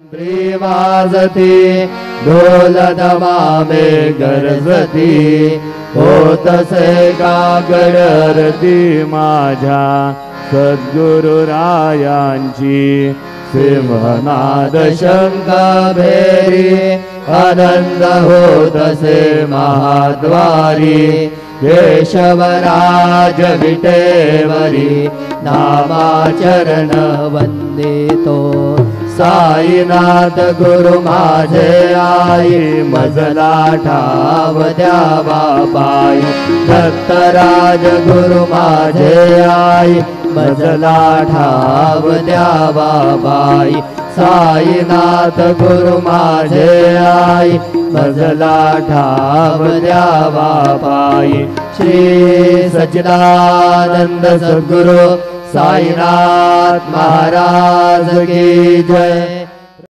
वाजती ढोल दमामे गरजती होतसे काकड आरती माझ्या सद्गुरुरायांची सिंहनाद शंख भेरी आनंद होतसे महाद्वारी केशवराज विटेवरी नामाचरण वंदितो साईनाथ गुरु माझे आई मजला ठाव द्यावा पायी दत्तराज गुरु माझे आई मजला ठाव द्यावा पायी साईनाथ गुरु माझे आई मजला ठाव द्यावा पायी श्री सच्चिदानंद सद्गुरु साईनाथ महाराज की जय।